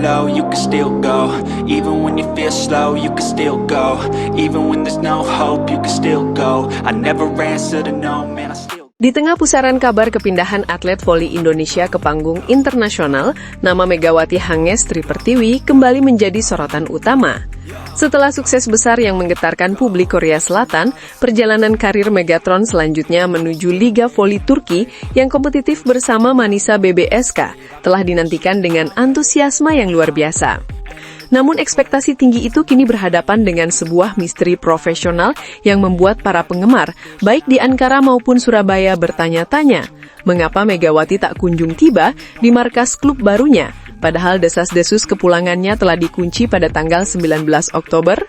low, you can still go. Even when you feel slow, you can still go. Even when there's no hope, you can still go. I never answer to no, man, I still. Di tengah pusaran kabar kepindahan atlet voli Indonesia ke panggung internasional, nama Megawati Hangestri Pertiwi kembali menjadi sorotan utama. Setelah sukses besar yang menggetarkan publik Korea Selatan, perjalanan karir Megatron selanjutnya menuju Liga Voli Turki yang kompetitif bersama Manisa BBSK telah dinantikan dengan antusiasme yang luar biasa. Namun ekspektasi tinggi itu kini berhadapan dengan sebuah misteri profesional yang membuat para penggemar, baik di Ankara maupun Surabaya bertanya-tanya, mengapa Megawati tak kunjung tiba di markas klub barunya, padahal desas-desus kepulangannya telah dikunci pada tanggal 19 Oktober?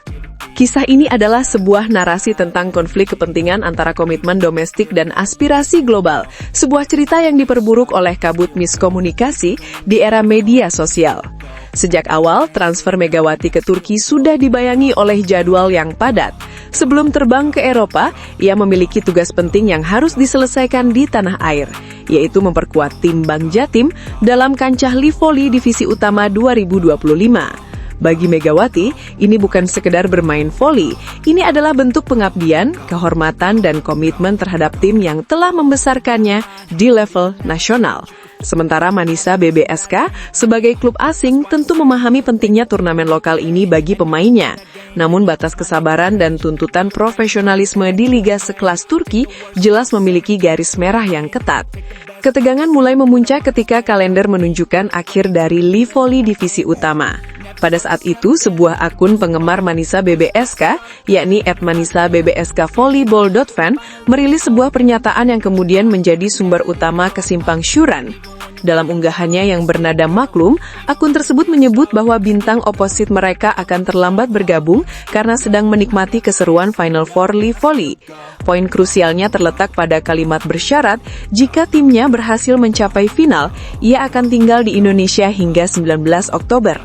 Kisah ini adalah sebuah narasi tentang konflik kepentingan antara komitmen domestik dan aspirasi global, sebuah cerita yang diperburuk oleh kabut miskomunikasi di era media sosial. Sejak awal, transfer Megawati ke Turki sudah dibayangi oleh jadwal yang padat. Sebelum terbang ke Eropa, ia memiliki tugas penting yang harus diselesaikan di tanah air, yaitu memperkuat tim Bank Jatim dalam kancah Live Volley Divisi Utama 2025. Bagi Megawati, ini bukan sekedar bermain voli, ini adalah bentuk pengabdian, kehormatan, dan komitmen terhadap tim yang telah membesarkannya di level nasional. Sementara Manisa BBSK sebagai klub asing tentu memahami pentingnya turnamen lokal ini bagi pemainnya. Namun batas kesabaran dan tuntutan profesionalisme di liga sekelas Turki jelas memiliki garis merah yang ketat. Ketegangan mulai memuncak ketika kalender menunjukkan akhir dari Live Volley Divisi Utama. Pada saat itu, sebuah akun penggemar Manisa BBSK, yakni @manisabbsk_volleyball.fan, merilis sebuah pernyataan yang kemudian menjadi sumber utama kesimpangsyuran. Dalam unggahannya yang bernada maklum, akun tersebut menyebut bahwa bintang oposit mereka akan terlambat bergabung karena sedang menikmati keseruan Final Four Live Volley. Poin krusialnya terletak pada kalimat bersyarat, jika timnya berhasil mencapai final, ia akan tinggal di Indonesia hingga 19 Oktober.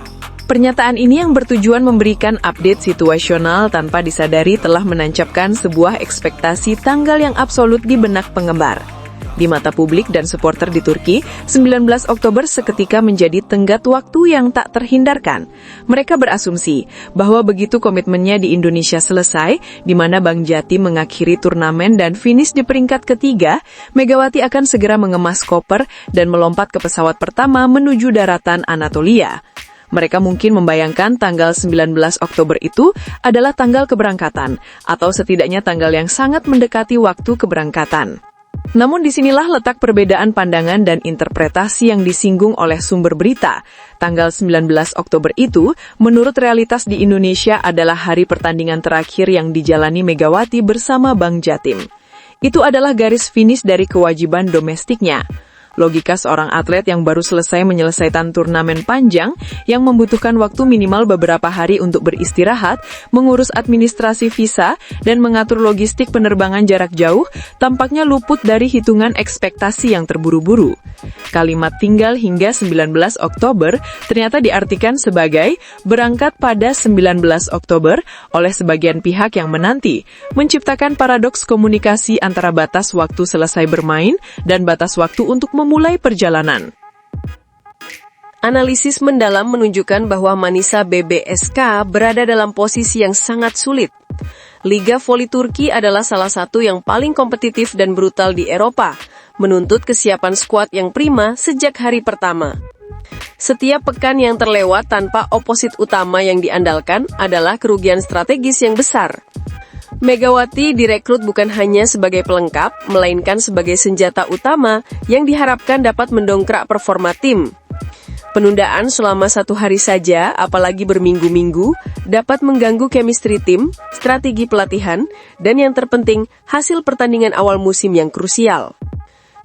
Pernyataan ini yang bertujuan memberikan update situasional tanpa disadari telah menancapkan sebuah ekspektasi tanggal yang absolut di benak penggemar. Di mata publik dan supporter di Turki, 19 Oktober seketika menjadi tenggat waktu yang tak terhindarkan. Mereka berasumsi bahwa begitu komitmennya di Indonesia selesai, di mana Bank Jatim mengakhiri turnamen dan finish di peringkat ketiga, Megawati akan segera mengemas koper dan melompat ke pesawat pertama menuju daratan Anatolia. Mereka mungkin membayangkan tanggal 19 Oktober itu adalah tanggal keberangkatan, atau setidaknya tanggal yang sangat mendekati waktu keberangkatan. Namun disinilah letak perbedaan pandangan dan interpretasi yang disinggung oleh sumber berita. Tanggal 19 Oktober itu, menurut realitas di Indonesia adalah hari pertandingan terakhir yang dijalani Megawati bersama Bank Jatim. Itu adalah garis finish dari kewajiban domestiknya. Logika seorang atlet yang baru selesai menyelesaikan turnamen panjang yang membutuhkan waktu minimal beberapa hari untuk beristirahat, mengurus administrasi visa, dan mengatur logistik penerbangan jarak jauh, tampaknya luput dari hitungan ekspektasi yang terburu-buru. Kalimat tinggal hingga 19 Oktober ternyata diartikan sebagai berangkat pada 19 Oktober oleh sebagian pihak yang menanti, menciptakan paradoks komunikasi antara batas waktu selesai bermain dan batas waktu untuk memulai perjalanan. Analisis mendalam menunjukkan bahwa Manisa BBSK berada dalam posisi yang sangat sulit. Liga Voli Turki adalah salah satu yang paling kompetitif dan brutal di Eropa, menuntut kesiapan skuad yang prima sejak hari pertama. Setiap pekan yang terlewat tanpa oposit utama yang diandalkan adalah kerugian strategis yang besar. Megawati direkrut bukan hanya sebagai pelengkap, melainkan sebagai senjata utama yang diharapkan dapat mendongkrak performa tim. Penundaan selama 1 hari saja, apalagi berminggu-minggu, dapat mengganggu chemistry tim, strategi pelatihan, dan yang terpenting, hasil pertandingan awal musim yang krusial.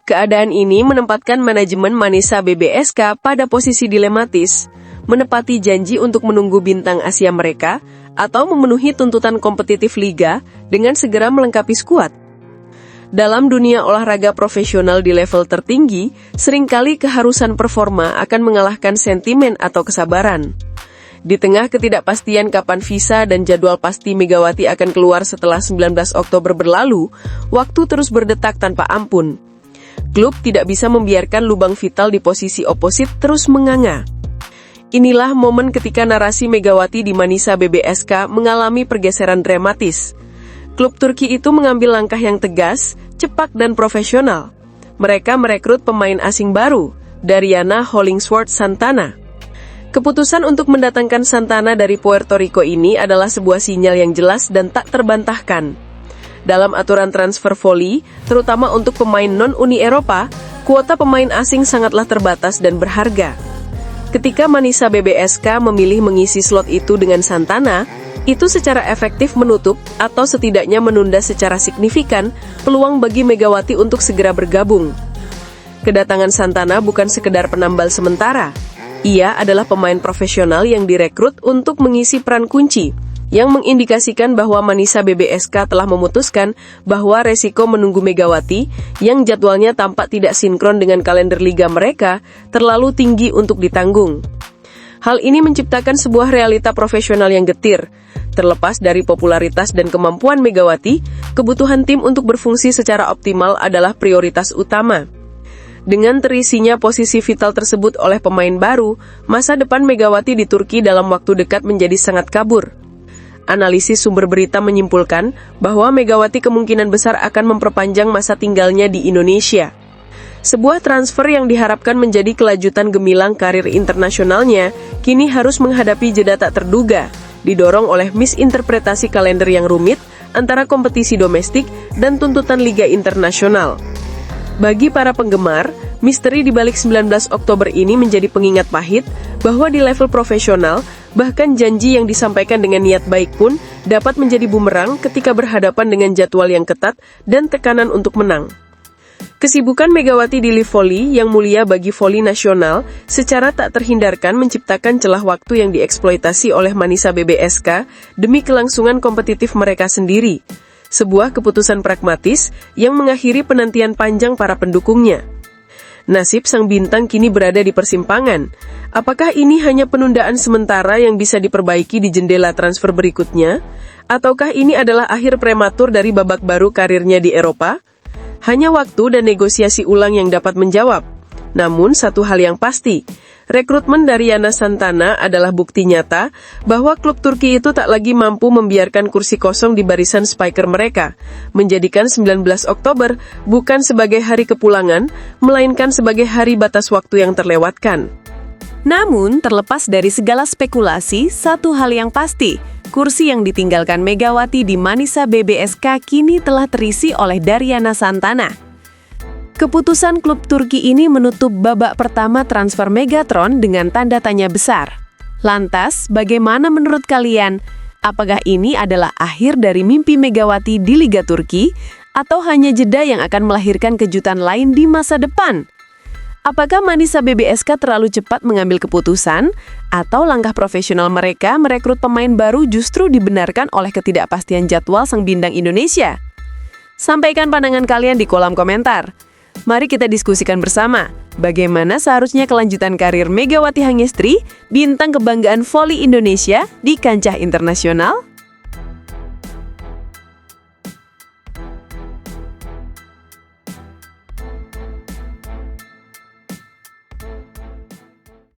Keadaan ini menempatkan manajemen Manisa BBSK pada posisi dilematis, menepati janji untuk menunggu bintang Asia mereka, atau memenuhi tuntutan kompetitif liga dengan segera melengkapi skuad. Dalam dunia olahraga profesional di level tertinggi, seringkali keharusan performa akan mengalahkan sentimen atau kesabaran. Di tengah ketidakpastian kapan visa dan jadwal pasti Megawati akan keluar setelah 19 Oktober berlalu, waktu terus berdetak tanpa ampun. Klub tidak bisa membiarkan lubang vital di posisi oposit terus menganga. Inilah momen ketika narasi Megawati di Manisa BBSK mengalami pergeseran dramatis. Klub Turki itu mengambil langkah yang tegas, cepat dan profesional. Mereka merekrut pemain asing baru, Dariana Hollingsworth Santana. Keputusan untuk mendatangkan Santana dari Puerto Rico ini adalah sebuah sinyal yang jelas dan tak terbantahkan. Dalam aturan transfer volley, terutama untuk pemain non-Uni Eropa, kuota pemain asing sangatlah terbatas dan berharga. Ketika Manisa BBSK memilih mengisi slot itu dengan Santana, itu secara efektif menutup atau setidaknya menunda secara signifikan peluang bagi Megawati untuk segera bergabung. Kedatangan Santana bukan sekedar penambal sementara. Ia adalah pemain profesional yang direkrut untuk mengisi peran kunci, yang mengindikasikan bahwa Manisa BBSK telah memutuskan bahwa resiko menunggu Megawati, yang jadwalnya tampak tidak sinkron dengan kalender liga mereka, terlalu tinggi untuk ditanggung. Hal ini menciptakan sebuah realita profesional yang getir. Terlepas dari popularitas dan kemampuan Megawati, kebutuhan tim untuk berfungsi secara optimal adalah prioritas utama. Dengan terisinya posisi vital tersebut oleh pemain baru, masa depan Megawati di Turki dalam waktu dekat menjadi sangat kabur. Analisis sumber berita menyimpulkan bahwa Megawati kemungkinan besar akan memperpanjang masa tinggalnya di Indonesia. Sebuah transfer yang diharapkan menjadi kelanjutan gemilang karir internasionalnya, kini harus menghadapi jeda tak terduga, didorong oleh misinterpretasi kalender yang rumit antara kompetisi domestik dan tuntutan liga internasional. Bagi para penggemar, misteri di balik 19 Oktober ini menjadi pengingat pahit bahwa di level profesional, bahkan janji yang disampaikan dengan niat baik pun dapat menjadi bumerang ketika berhadapan dengan jadwal yang ketat dan tekanan untuk menang. Kesibukan Megawati di live volley yang mulia bagi volley nasional secara tak terhindarkan menciptakan celah waktu yang dieksploitasi oleh Manisa BBSK demi kelangsungan kompetitif mereka sendiri. Sebuah keputusan pragmatis yang mengakhiri penantian panjang para pendukungnya. Nasib sang bintang kini berada di persimpangan. Apakah ini hanya penundaan sementara yang bisa diperbaiki di jendela transfer berikutnya? Ataukah ini adalah akhir prematur dari babak baru karirnya di Eropa? Hanya waktu dan negosiasi ulang yang dapat menjawab. Namun satu hal yang pasti, rekrutmen Dariana Santana adalah bukti nyata bahwa klub Turki itu tak lagi mampu membiarkan kursi kosong di barisan spiker mereka, menjadikan 19 Oktober bukan sebagai hari kepulangan, melainkan sebagai hari batas waktu yang terlewatkan. Namun, terlepas dari segala spekulasi, satu hal yang pasti, kursi yang ditinggalkan Megawati di Manisa BBSK kini telah terisi oleh Dariana Santana. Keputusan klub Turki ini menutup babak pertama transfer Megatron dengan tanda tanya besar. Lantas, bagaimana menurut kalian? Apakah ini adalah akhir dari mimpi Megawati di Liga Turki, atau hanya jeda yang akan melahirkan kejutan lain di masa depan? Apakah Manisa BBSK terlalu cepat mengambil keputusan, atau langkah profesional mereka merekrut pemain baru justru dibenarkan oleh ketidakpastian jadwal sang bintang Indonesia? Sampaikan pandangan kalian di kolom komentar. Mari kita diskusikan bersama, bagaimana seharusnya kelanjutan karir Megawati Hangestri, bintang kebanggaan voli Indonesia di kancah internasional?